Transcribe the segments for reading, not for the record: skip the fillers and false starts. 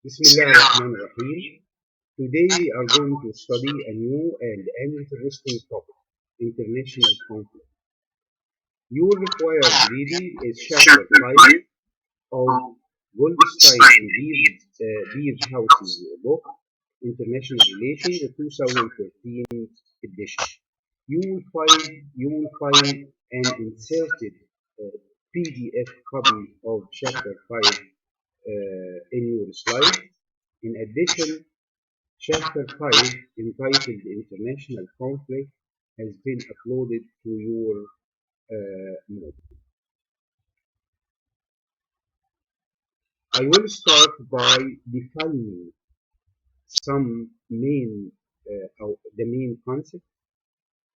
Bismillah ar-Rahman ar-Rahim. Today we are going to study a new and an interesting topic, international conflict. Your required reading is chapter 5 of Goldstein and Beers House's book, International Relations, the 2013 edition. You will find an inserted PDF copy of chapter 5 in your slide. In addition, Chapter 5, entitled International Conflict, has been uploaded to your module. I will start by defining some the main concepts,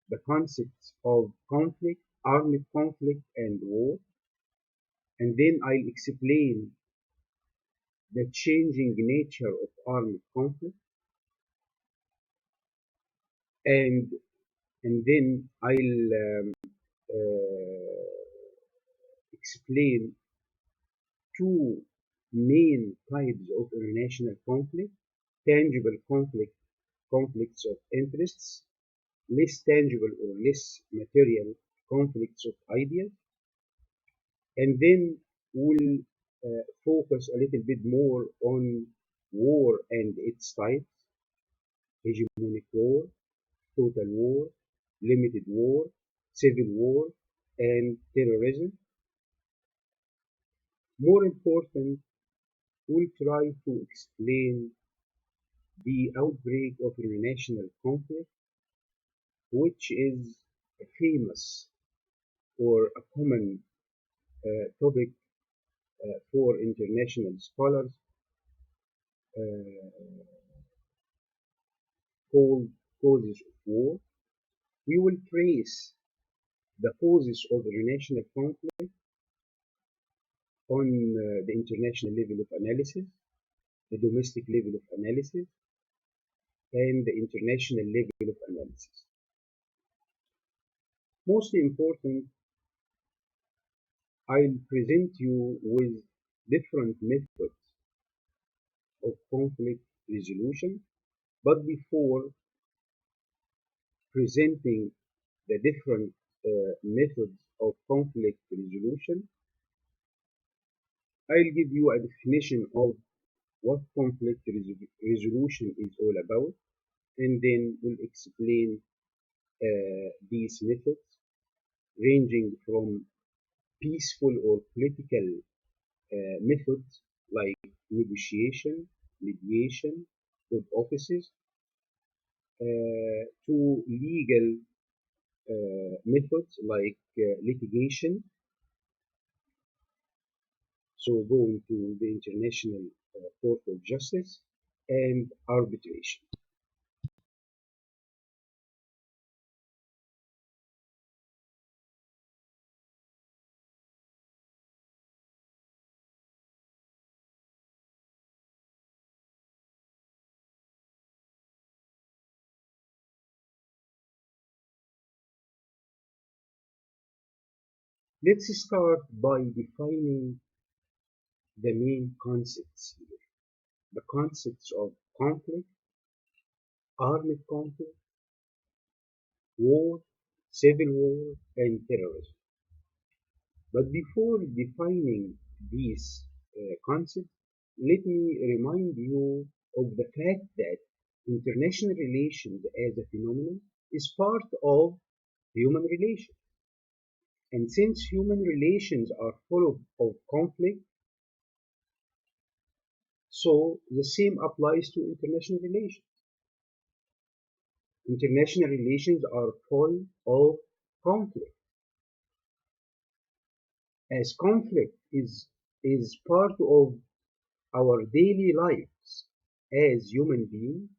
the concepts of conflict, armed conflict, and war, and then I'll explain the changing nature of armed conflict, and then I'll explain two main types of international conflict: tangible conflicts of interests, less tangible or less material conflicts of ideas, and then we'll focus a little bit more on war and its types: hegemonic war, total war, limited war, civil war, and terrorism. More important, we'll try to explain the outbreak of international conflict, which is famous or a common topic for international scholars, uh, called causes of war. We will trace the causes of international conflict on the international level of analysis, the domestic level of analysis, and the international level of analysis. Most important, I'll present you with different methods of conflict resolution. But before presenting the different methods of conflict resolution, I'll give you a definition of what conflict resolution is all about, and then we'll explain these methods ranging from peaceful or political methods like negotiation, mediation, good offices, to legal methods like litigation, so going to the International Court of Justice, and arbitration. Let's start by defining the main concepts here. The concepts of conflict, armed conflict, war, civil war, and terrorism. But before defining these concepts, let me remind you of the fact that international relations as a phenomenon is part of human relations. And since human relations are full of conflict, so the same applies to international relations. International relations are full of conflict. As conflict is part of our daily lives as human beings,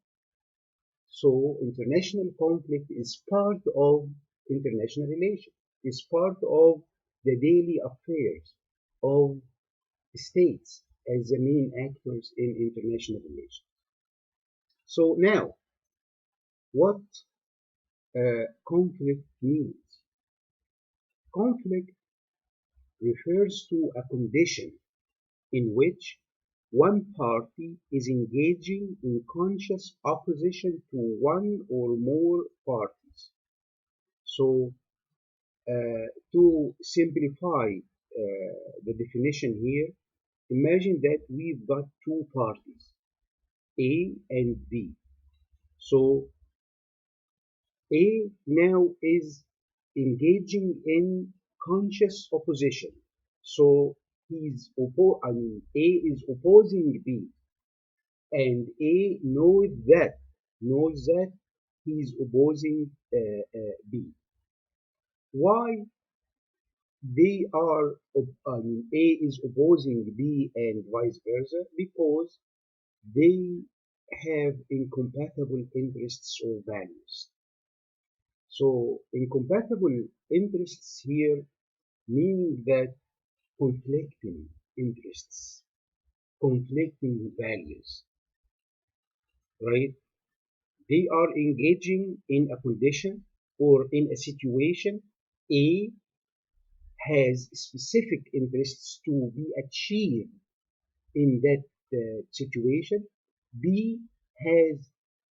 so international conflict is part of international relations, is part of the daily affairs of states as the main actors in international relations. So now, what conflict means? Conflict refers to a condition in which one party is engaging in conscious opposition to one or more parties. So, to simplify the definition here, imagine that we've got two parties, A and B. So, A now is engaging in conscious opposition. So, A is opposing B, and A knows that he's opposing B. Why A is opposing B and vice versa? Because they have incompatible interests or values. So incompatible interests here meaning that conflicting interests, conflicting values, right? They are engaging in a condition or in a situation. A has specific interests to be achieved in that situation. B has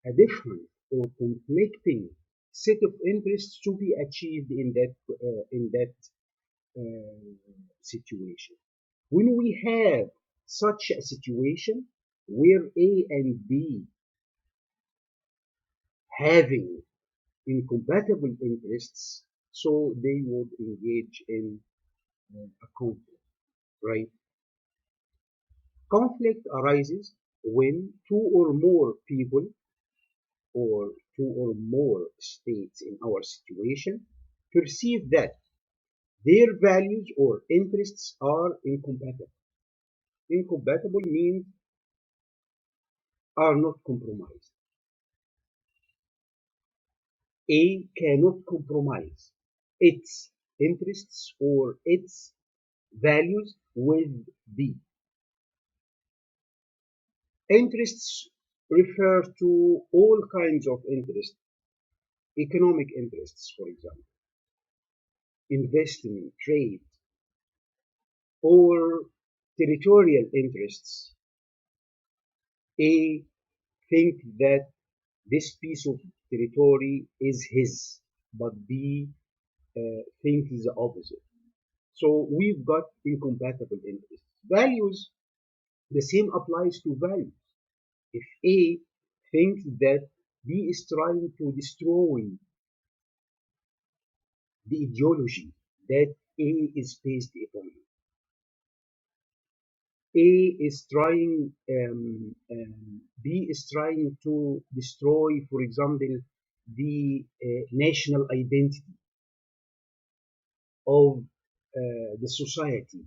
a different or conflicting set of interests to be achieved in that situation. When we have such a situation where A and B having incompatible interests, so they would engage in a conflict, right? Conflict arises when two or more people or two or more states in our situation perceive that their values or interests are incompatible. Incompatible means are not compromised. A cannot compromise its interests or its values with B. Interests refer to all kinds of interests, economic interests, for example, investment, trade, or territorial interests. A think that this piece of territory is his, but B thinks the opposite. So we've got incompatible interests. Values, the same applies to values. If A thinks that B is trying to destroy the ideology that A is based upon, B is trying to destroy, for example, the national identity of the society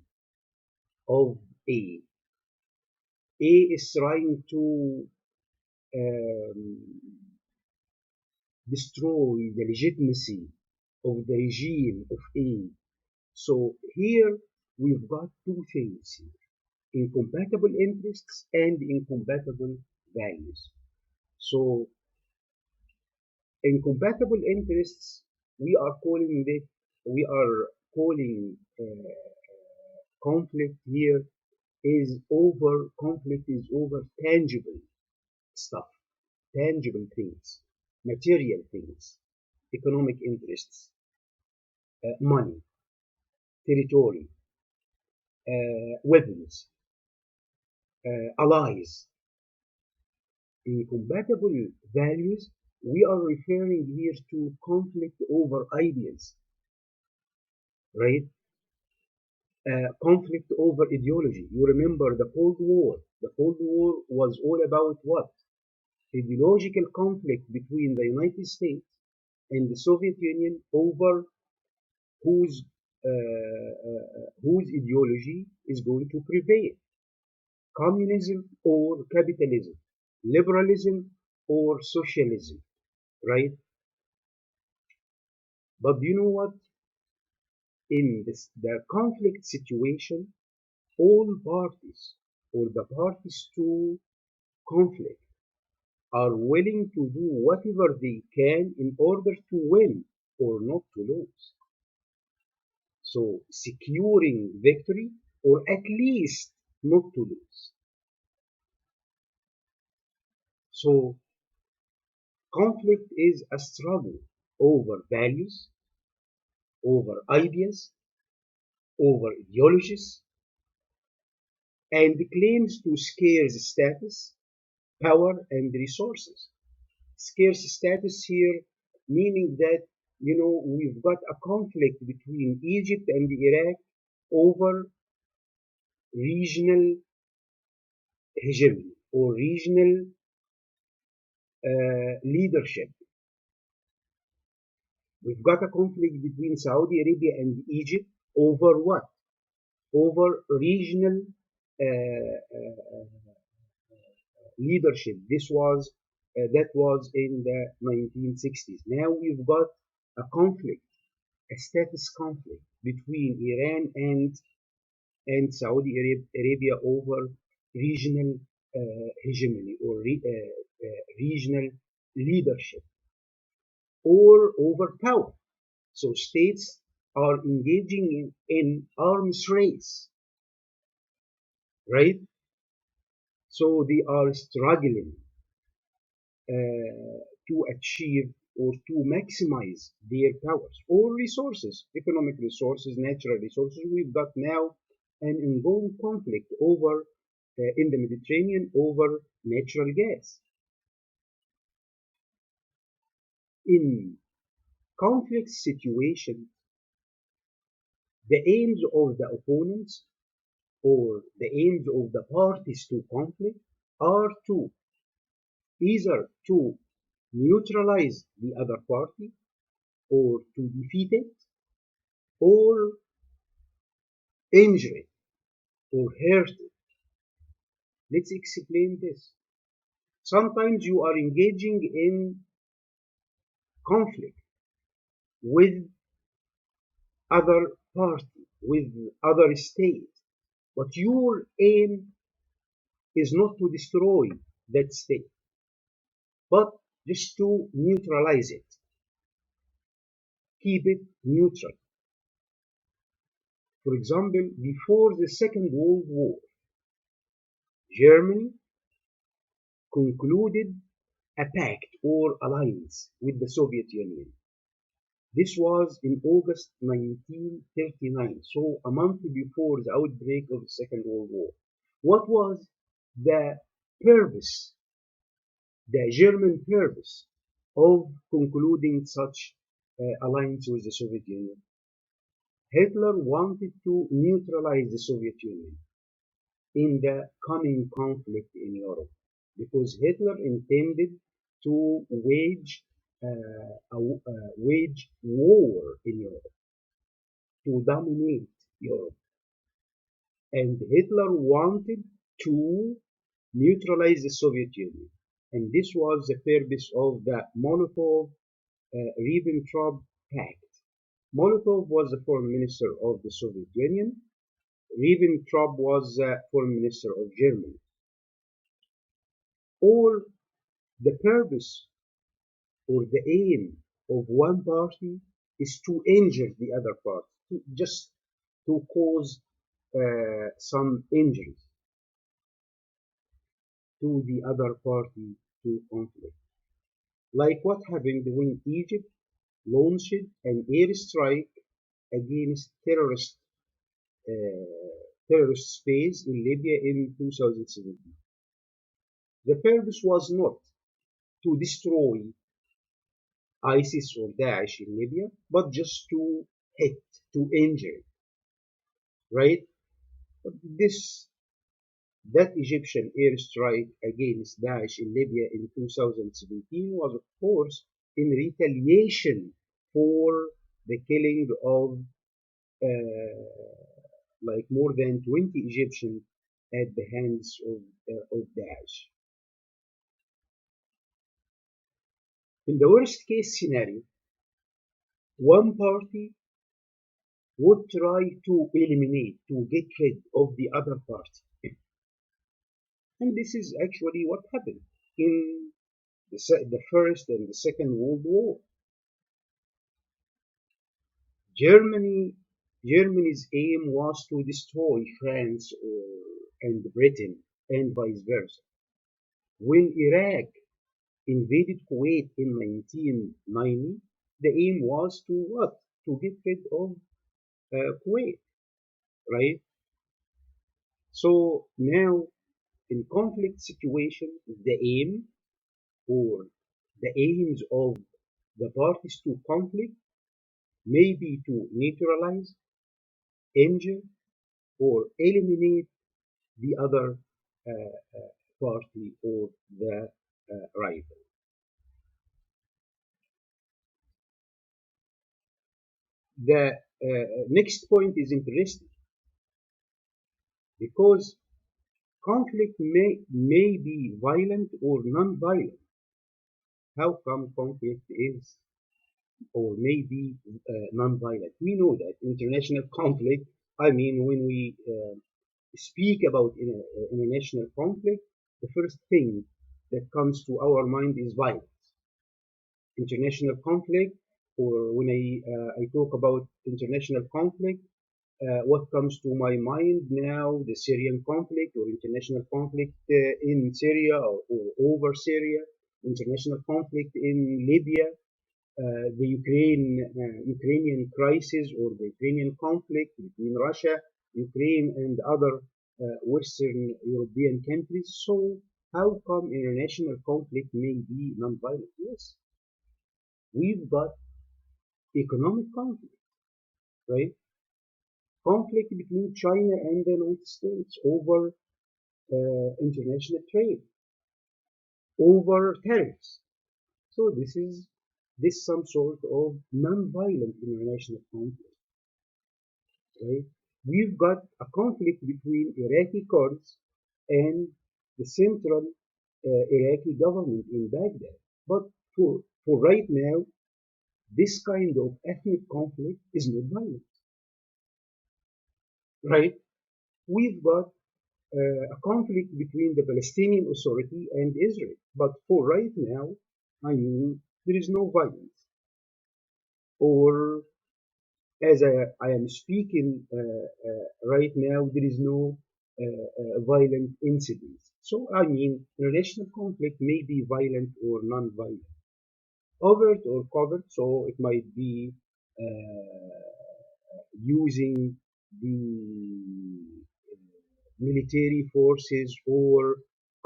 of A. A is trying to um, destroy the legitimacy of the regime of A. So here we've got two things here, incompatible interests and incompatible values. So incompatible interests, we are calling conflict here conflict is over tangible stuff, tangible things, material things, economic interests, money, territory, weapons, allies. Incompatible values, we are referring here to conflict over ideas, right? Conflict over ideology. You remember the Cold War. The Cold War was all about what? Ideological conflict between the United States and the Soviet Union over whose whose ideology is going to prevail, communism or capitalism, liberalism or socialism, right? But do you know what? In the conflict situation, all parties or the parties to conflict are willing to do whatever they can in order to win or not to lose. So securing victory or at least not to lose. So conflict is a struggle over values, over ideas, over ideologies, and claims to scarce status, power, and resources. Scarce status here meaning that we've got a conflict between Egypt and Iraq over regional hegemony or regional leadership. We've got a conflict between Saudi Arabia and Egypt over what? Over regional leadership. This was that was in the 1960s. Now we've got a conflict, a status conflict between Iran and Saudi Arabia over regional hegemony or regional leadership or over power. So states are engaging in arms race, right? So they are struggling to achieve or to maximize their powers or resources, economic resources, natural resources. We've got now an ongoing conflict over in the Mediterranean over natural gas. In conflict situations, the aims of the opponents or the aims of the parties to conflict are to either to neutralize the other party or to defeat it or injure it or hurt it. Let's explain this. Sometimes you are engaging in conflict with other party, with other state, but your aim is not to destroy that state, but just to neutralize it, keep it neutral. For example, before the Second World War, Germany concluded a pact or alliance with the Soviet Union. This was in August 1939, so a month before the outbreak of the Second World War. What was the purpose, the German purpose of concluding such alliance with the Soviet Union? Hitler wanted to neutralize the Soviet Union in the coming conflict in Europe because Hitler intended to wage war in Europe to dominate Europe, and Hitler wanted to neutralize the Soviet Union, and this was the purpose of the Molotov-Ribbentrop Pact. Molotov was the foreign minister of the Soviet Union. Ribbentrop was the foreign minister of Germany. All the purpose or the aim of one party is to injure the other party, just to cause some injuries to the other party to conflict. Like what happened when Egypt launched an airstrike against terrorist space in Libya in 2017. The purpose was not to destroy ISIS or Daesh in Libya, but just to hit, to injure, right? But that Egyptian airstrike against Daesh in Libya in 2017 was, of course, in retaliation for the killing of like more than 20 Egyptians at the hands of Daesh. In the worst case scenario, one party would try to eliminate, to get rid of the other party. And this is actually what happened in the First and the Second World War. Germany's aim was to destroy France and Britain and vice versa. When Iraq invaded Kuwait in 1990, the aim was to what? To get rid of Kuwait, right? So now in conflict situation, the aim or the aims of the parties to conflict may be to neutralize, injure, or eliminate the other party or the rival. The next point is interesting because conflict may be violent or non-violent. How come conflict is or may be non-violent? We know that international conflict, I mean, when we speak about international conflict, the first thing that comes to our mind is violence. International conflict, or when I talk about international conflict, what comes to my mind now, the Syrian conflict or international conflict in Syria or over Syria, international conflict in Libya, the Ukrainian crisis or the Ukrainian conflict between Russia, Ukraine, and other Western European countries. So, how come international conflict may be non-violent? Yes, we've got economic conflict, right? Conflict between China and the United States over international trade, over tariffs. So this some sort of non-violent international conflict, right? We've got a conflict between Iraqi Kurds and the central Iraqi government in Baghdad. But for right now, this kind of ethnic conflict is not violent, right? We've got a conflict between the Palestinian Authority and Israel. But for right now, I mean, there is no violence. Or as I am speaking right now, there is no violent incidents. So, I mean, relational conflict may be violent or non-violent, overt or covert. So, it might be using the military forces or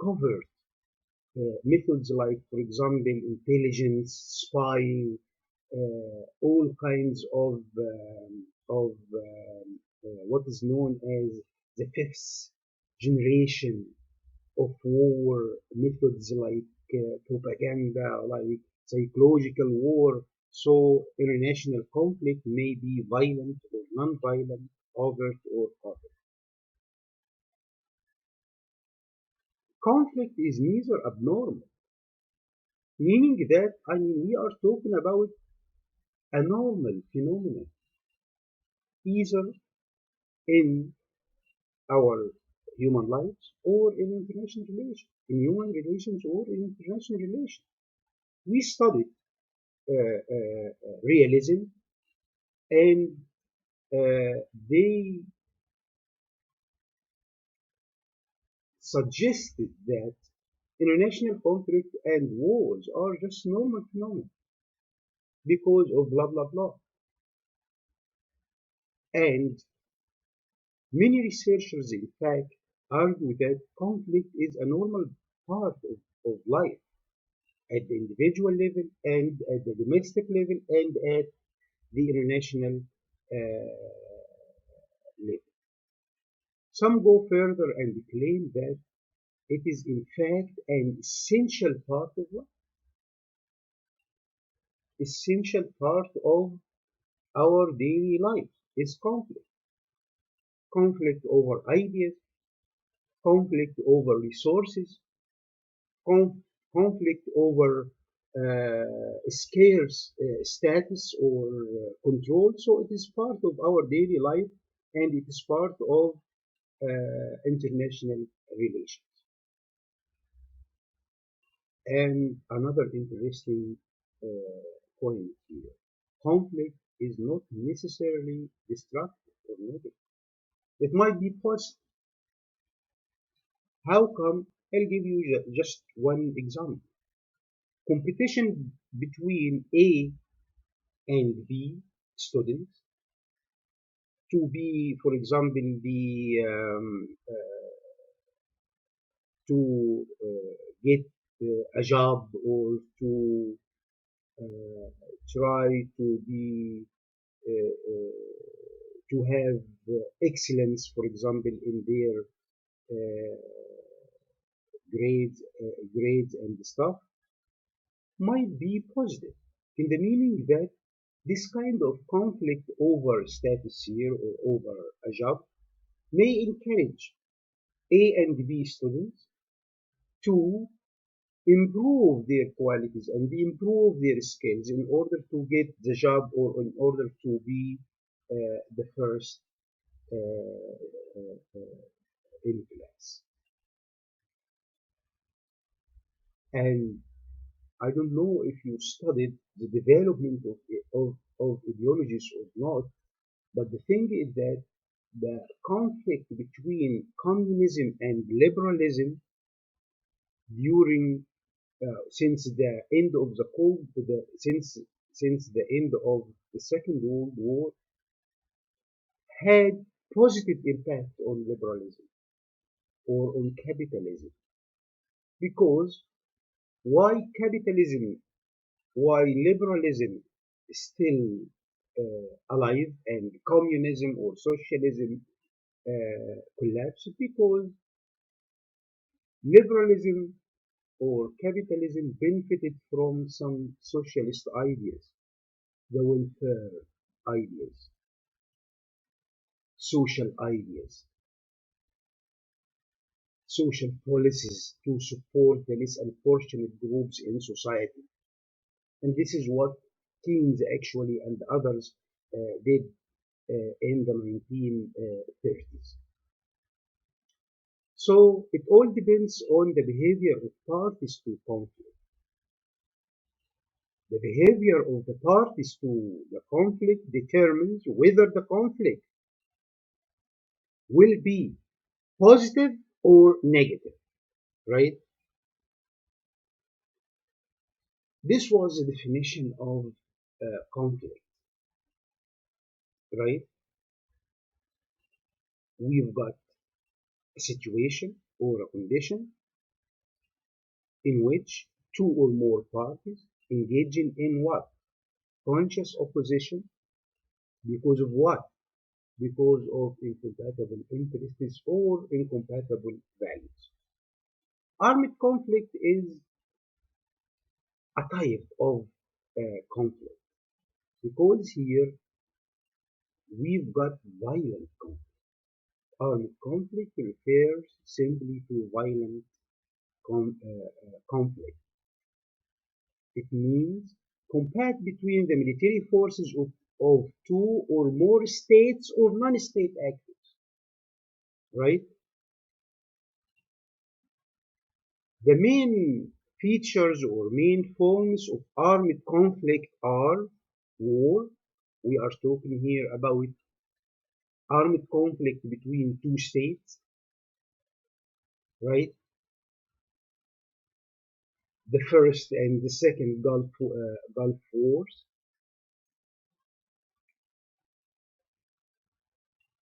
covert methods like, for example, intelligence, spying, all kinds of what is known as the fifth generation of war methods like propaganda, like psychological war. So international conflict may be violent or non-violent, overt or covert. Conflict is neither abnormal, meaning that I mean we are talking about a normal phenomenon, either in our human lives or in international relations, in human relations or in international relations. We studied realism, and they suggested that international conflict and wars are just normal phenomena because of blah blah blah. And many researchers, in fact, argue that conflict is a normal part of life at the individual level and at the domestic level and at the international level. Some go further and claim that it is in fact an essential part of life, essential part of our daily life is conflict. Conflict over ideas, conflict over resources, conflict over scarce status or control. So it is part of our daily life and it is part of international relations. And another interesting point here, conflict is not necessarily destructive or negative. It might be positive. How come? I'll give you just one example. competition between A and B students to be, for example, to get a job or to try to be to have excellence, for example, in their grades and stuff, might be positive, in the meaning that this kind of conflict over status here or over a job may encourage A and B students to improve their qualities and improve their skills in order to get the job or in order to be the first in class. And I don't know if you studied the development of ideologies or not, but the thing is that the conflict between communism and liberalism during since the end of the cold the, since the end of the Second World War had positive impact on liberalism or on capitalism, because why capitalism, why liberalism is still alive and communism or socialism collapsed, because liberalism or capitalism benefited from some socialist ideas, the welfare ideas, social ideas, social policies to support the less unfortunate groups in society. And this is what Keynes actually and others did in the 1930s. So it all depends on the behavior of parties to conflict. The behavior of the parties to the conflict determines whether the conflict will be positive or negative, right? This was the definition of conflict, right? We've got a situation or a condition in which two or more parties engaging in what? Conscious opposition. Because of what? Because of incompatible interests or incompatible values. Armed conflict is a type of conflict, because here we've got violent conflict. Armed conflict refers simply to violent conflict. It means combat between the military forces of two or more states or non-state actors, right? The main features or main forms of armed conflict are war. We are talking here about armed conflict between two states, right? The first and the second Gulf Wars,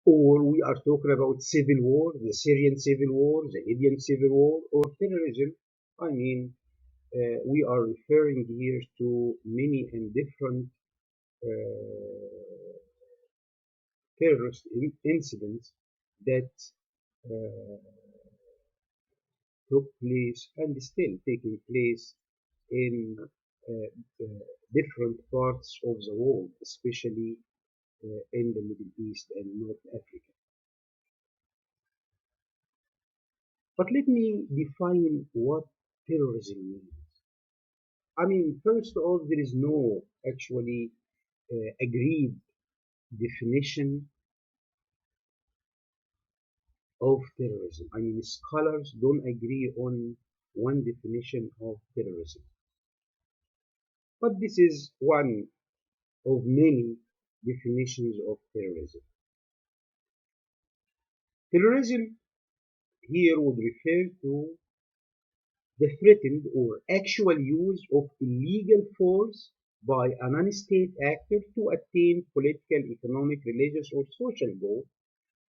or we are talking about civil war, the Syrian civil war, the Libyan civil war, or terrorism. I mean, we are referring here to many and different uh, terrorist incidents that uh, took place and is still taking place in different parts of the world, especially in the Middle East and North Africa. But let me define what terrorism means. I mean, first of all, there is no actually agreed definition of terrorism. I mean, scholars don't agree on one definition of terrorism. But this is one of many definitions of terrorism. Terrorism here would refer to the threatened or actual use of illegal force by a non-state actor to attain political, economic, religious, or social goals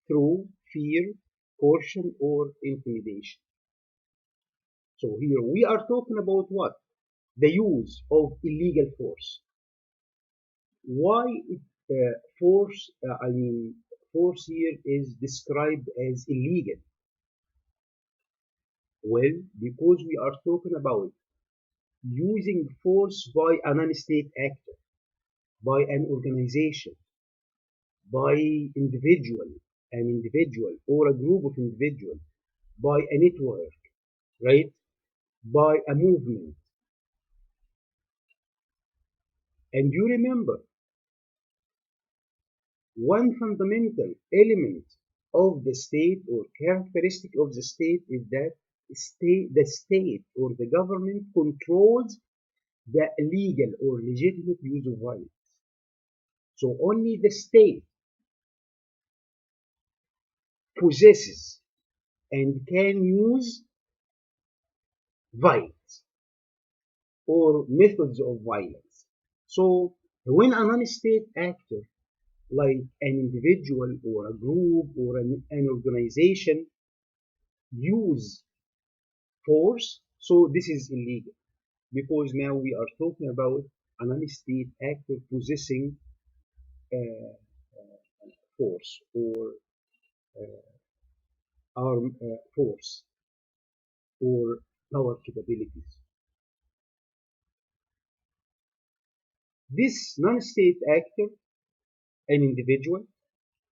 through fear, coercion, or intimidation. So here we are talking about what? The use of illegal force. Why force, force here is described as illegal? Well, because we are talking about using force by a non-state actor, by an organization, by an individual or a group of individuals, by a network, right? By a movement. And you remember, one fundamental element of the state or characteristic of the state is that the state or the government controls the legal or legitimate use of violence. So only the state possesses and can use violence or methods of violence. So when a non-state actor, like an individual or a group or an organization, use force, so this is illegal because now we are talking about a non-state actor possessing uh, force or arm force or power capabilities. This non-state actor, an individual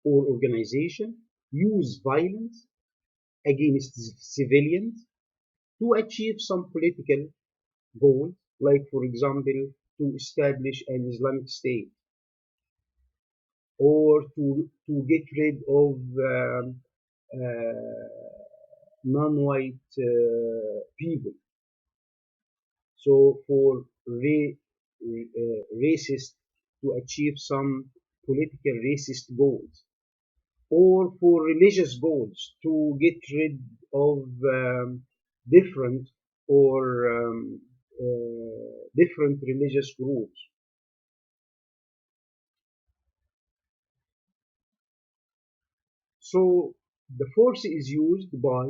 or organization, use violence against civilians to achieve some political goal, like for example, to establish an Islamic State or to get rid of non-white people. So for racist to achieve some political racist goals, or for religious goals to get rid of different or different religious groups. So the force is used by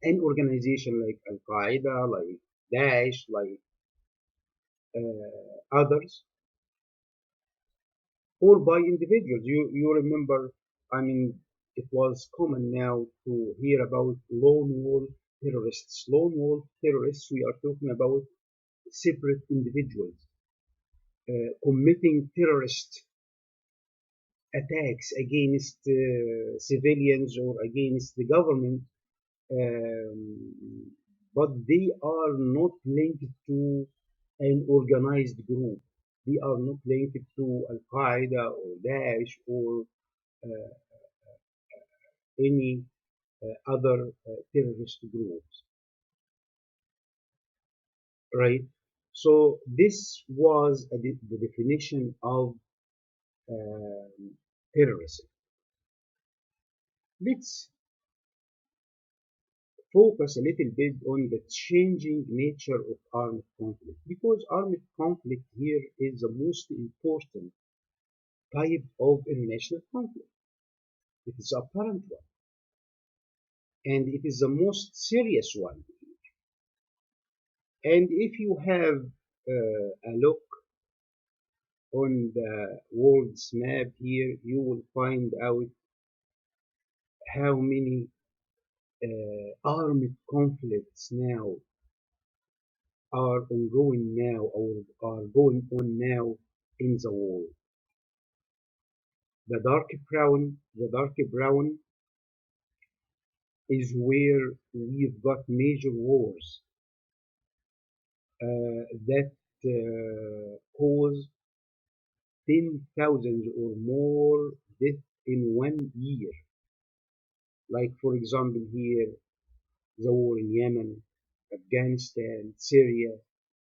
an organization like Al Qaeda, like Daesh, like others, or by individuals. You remember, I mean, it was common now to hear about lone wolf terrorists. Lone wolf terrorists, we are talking about separate individuals committing terrorist attacks against civilians or against the government, um, but they are not linked to an organized group. They are not linked to Al Qaeda or Daesh or uh, any other terrorist groups, right? So this was the definition of um, terrorism. Let's focus a little bit on the changing nature of armed conflict because armed conflict here is the most important type of international conflict. It is a apparent one and it is the most serious one. And if you have a look on the world's map here, you will find out how many armed conflicts now are ongoing now or are going on now in the world. The dark brown is where we've got major wars that cause 10,000 or more deaths in 1 year. Like for example here, the war in Yemen, Afghanistan, Syria,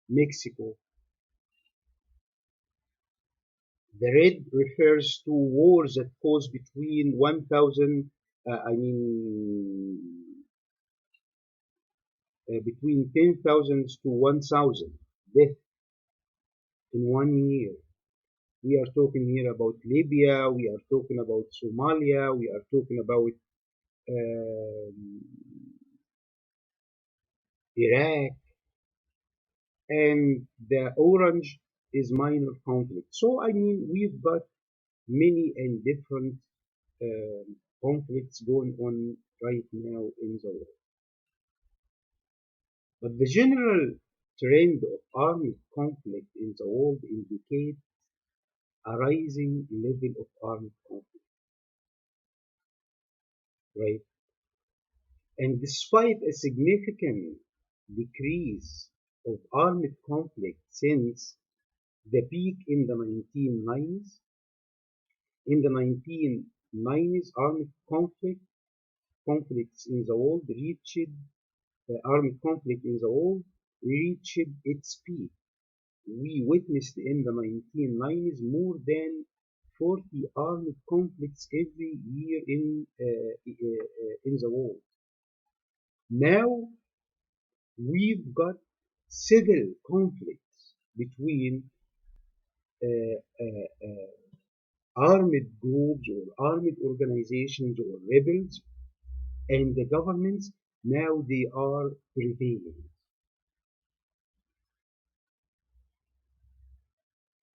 Mexico. The red refers to wars that cause between 1,000, between 10,000 to 1,000 deaths in 1 year. We are talking here about Libya, we are talking about Somalia, we are talking about um, Iraq, and the orange is minor conflict. So, I mean, we've got many and different conflicts going on right now in the world. But the general trend of armed conflict in the world indicates a rising level of armed conflict, right? And despite a significant decrease of armed conflict since the peak in the 1990s, armed conflicts in the world reached armed conflict in the world reached its peak. We witnessed in the 1990s more than 40 armed conflicts every year in the world. Now we've got civil conflicts between uh, uh, armed groups or armed organizations or rebels and the governments. Now they are prevailing.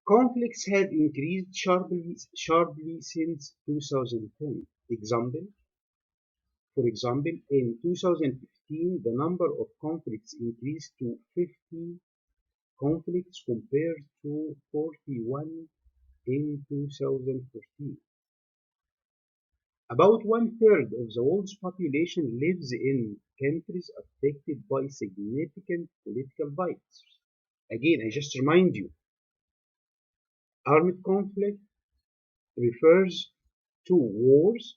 Conflicts have increased sharply since 2010. For example, in 2015, the number of conflicts increased to 50 conflicts compared to 41 in 2014. About one-third of the world's population lives in countries affected by significant political violence. Again, I just remind you, armed conflict refers to wars,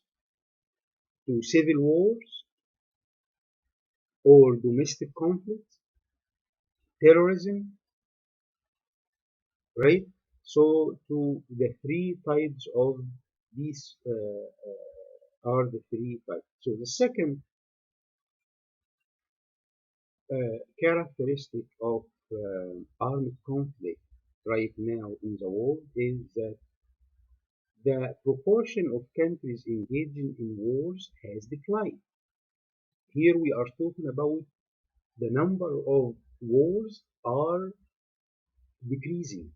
to civil wars, or domestic conflicts, terrorism, right? So, to the three types of these are the three types. So, the second characteristic of armed conflict right now in the world is that the proportion of countries engaging in wars has declined. Here we are talking about the number of wars are decreasing.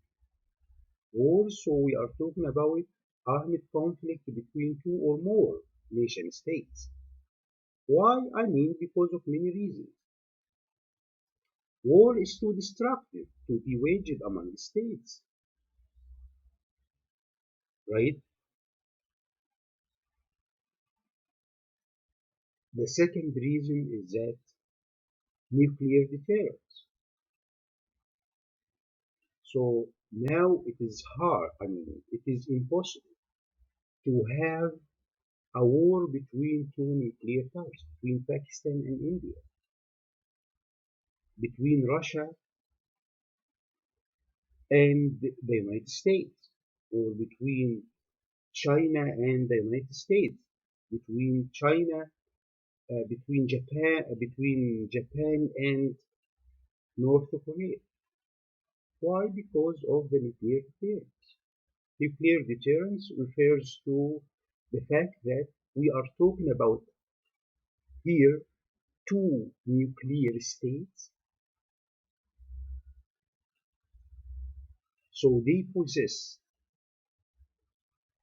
Wars, so we are talking about armed conflict between two or more nation states. Why? I mean, because of many reasons. War is too destructive to be waged among states, right? The second reason is that nuclear deterrence. So now it is hard, I mean, it is impossible to have a war between two nuclear powers, between Pakistan and India, between Russia and the United States, or between China and the United States, between China, between Japan and North Korea. Why? Because of the nuclear deterrence. Nuclear deterrence refers to the fact that we are talking about here two nuclear states, so they possess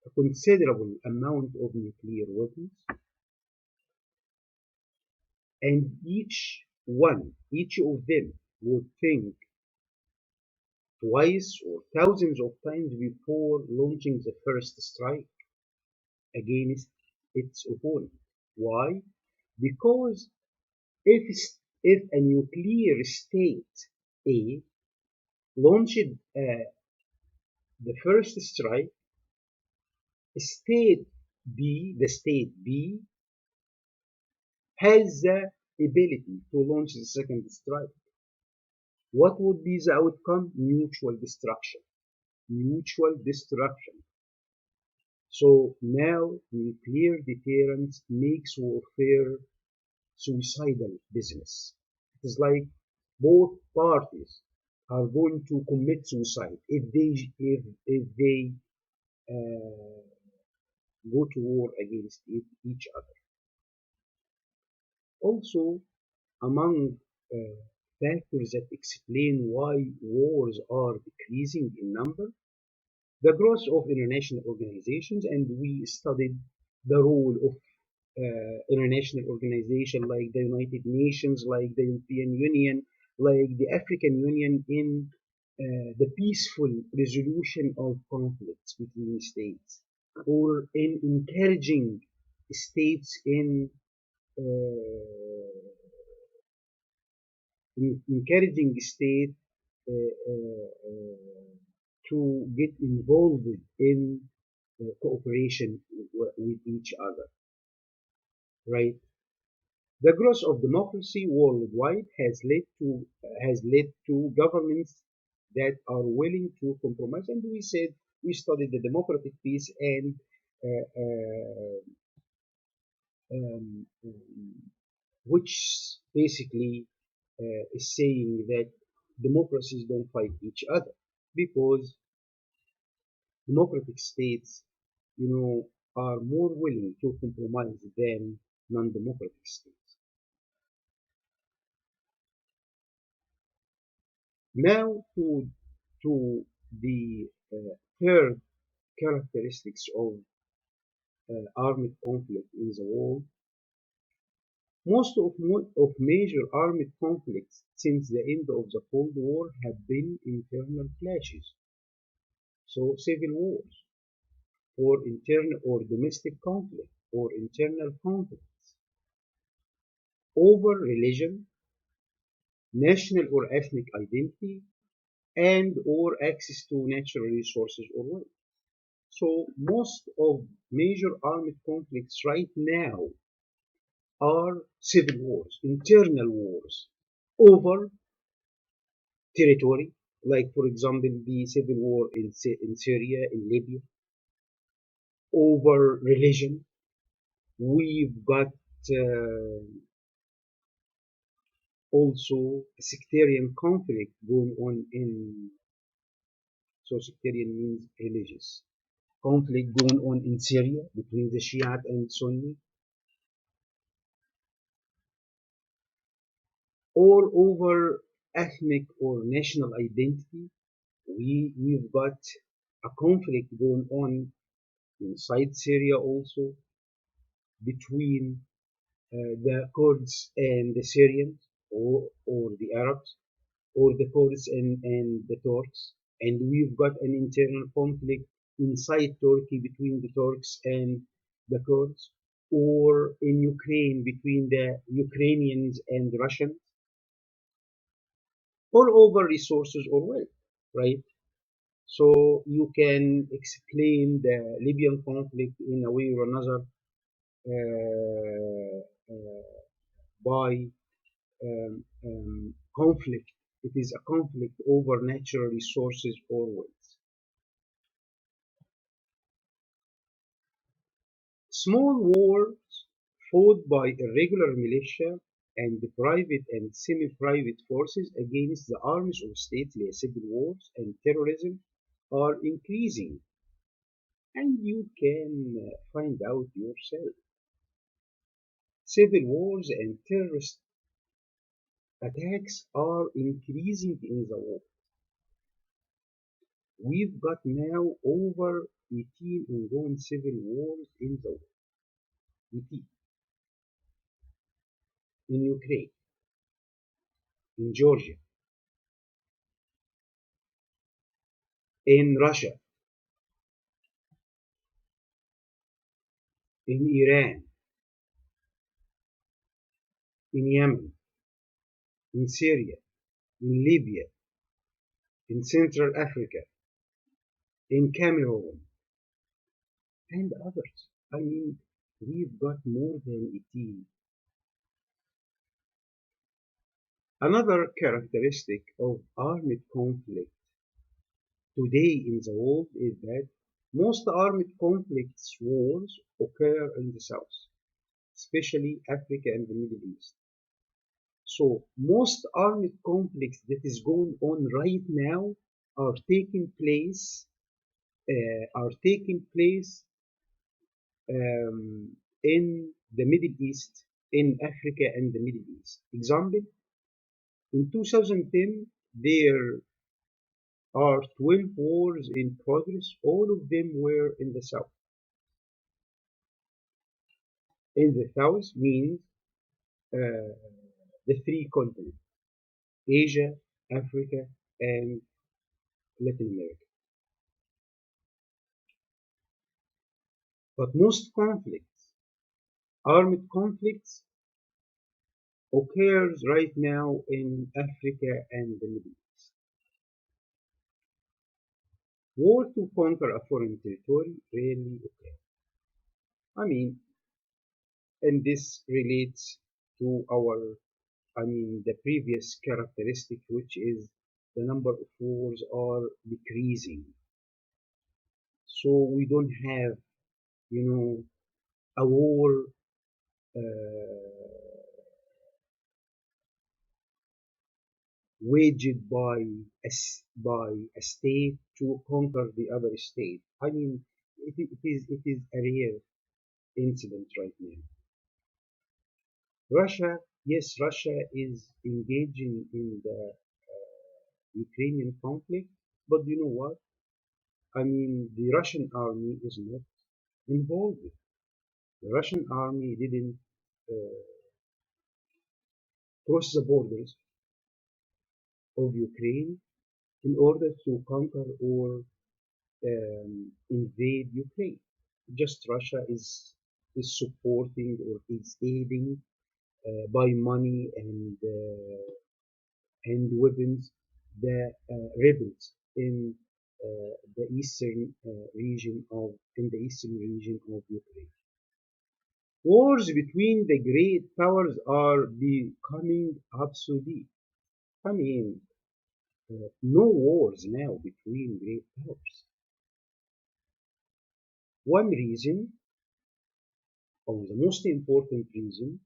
a considerable amount of nuclear weapons, and each of them would think twice or thousands of times before launching the first strike against its opponent. Why? Because if, if a nuclear state A launched the first strike, state the state B has the ability to launch the second strike. What would be the outcome? Mutual destruction. Mutual destruction. So now nuclear deterrence makes warfare suicidal business. It's like both parties are going to commit suicide if they uh, go to war against each other. Also, among uh, factors that explain why wars are decreasing in number, the growth of international organizations, and we studied the role of international organizations like the United Nations, like the European Union, like the African Union in the peaceful resolution of conflicts between states, or in encouraging states uh, encouraging state uh, uh, uh, to get involved in cooperation with each other, right? The growth of democracy worldwide has led to governments that are willing to compromise, and we studied the democratic peace and uh, uh, which basically is saying that democracies don't fight each other because democratic states, are more willing to compromise than non-democratic states. Now to the third characteristics of armed conflict in the world. Most of major armed conflicts since the end of the Cold War have been internal clashes, so civil wars, or internal or domestic conflict, or internal conflicts over religion, national or ethnic identity, and or access to natural resources or wealth. So most of major armed conflicts right now are civil wars, internal wars over territory, like for example the civil war in Syria, in Libya, over religion. We've got uh, also a sectarian conflict going on so sectarian means religious conflict going on in Syria between the Shiite and Sunni, or over ethnic or national identity. We've got a conflict going on inside Syria also between the Kurds and the Syrians, or the Arabs, or the Kurds and the Turks. And we've got an internal conflict inside Turkey between the Turks and the Kurds, or in Ukraine between the Ukrainians and the Russians, all over resources or wealth, right? So you can explain the Libyan conflict in a way or another uh, uh, by conflict. It is a conflict over natural resources or wealth. Small wars fought by irregular militia and private and semi-private forces against the armies of states, like civil wars and terrorism, are increasing, and you can find out yourself. Civil wars and terrorist attacks are increasing in the world. We've got now over 18 ongoing civil wars in the world. 18. In Ukraine, in Georgia, in Russia, in Iran, in Yemen, in Syria, in Libya, in Central Africa, in Cameroon, and others. I mean, we've got more than 18. Another characteristic of armed conflict today in the world is that most armed conflicts wars occur in the south, especially Africa and the Middle East. So most armed conflicts that is going on right now are taking place in the Middle East, in Africa and the Middle East. Example, in 2010, there are 12 wars in progress. All of them were in the south. In the south means uh, the three continents, Asia, Africa, and Latin America. But most conflicts, armed conflicts, occurs right now in Africa and the Middle East. War to conquer a foreign territory rarely occurs. I mean, and this relates to the previous characteristic, which is the number of wars are decreasing. So we don't have, you know, a war waged by a state to conquer the other state. I mean, it is a rare incident right now. Russia, yes, Russia is engaging in the Ukrainian conflict, but you know what? I mean, the Russian army is not involved. The Russian army didn't uh, cross the borders of Ukraine in order to conquer or invade Ukraine. Just Russia is supporting or is aiding by money and weapons the rebels in the eastern region of Ukraine. Wars between the great powers are becoming obsolete. I mean, no wars now between great powers. One reason, or the most important reason,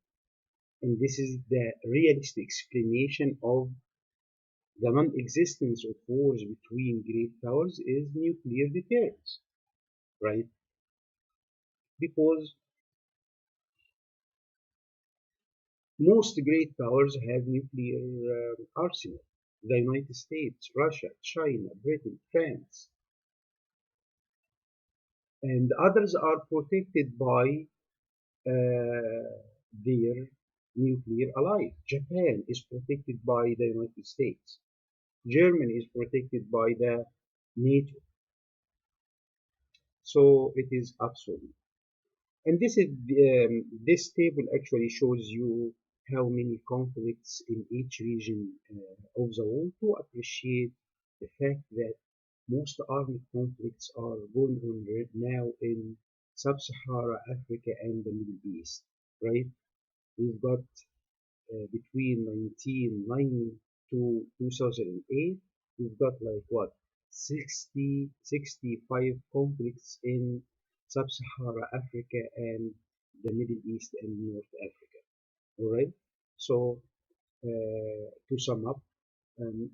and this is the realistic explanation of the non-existence of wars between great powers, is nuclear deterrence, right? Because most great powers have nuclear arsenal. The United States, Russia, China, Britain, France, and others are protected by their nuclear ally. Japan is protected by the United States. Germany is protected by the NATO. So it is absolute. And this table actually shows you how many conflicts in each region of the world to appreciate the fact that most armed conflicts are going on right now in sub-Sahara Africa and the Middle East, right? We've got between 1990 to 2008, we've got like what, 65 conflicts in sub-Sahara Africa and the Middle East and North Africa. All right. So to sum up, um,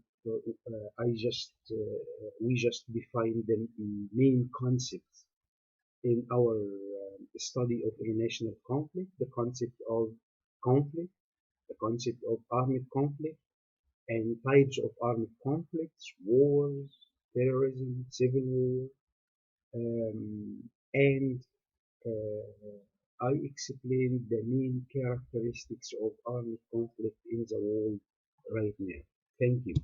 we just defined the main concepts in our study of international conflict: the concept of conflict, the concept of armed conflict, and types of armed conflicts, wars, terrorism, civil war, and I explained the main characteristics of armed conflict in the world right now. Thank you.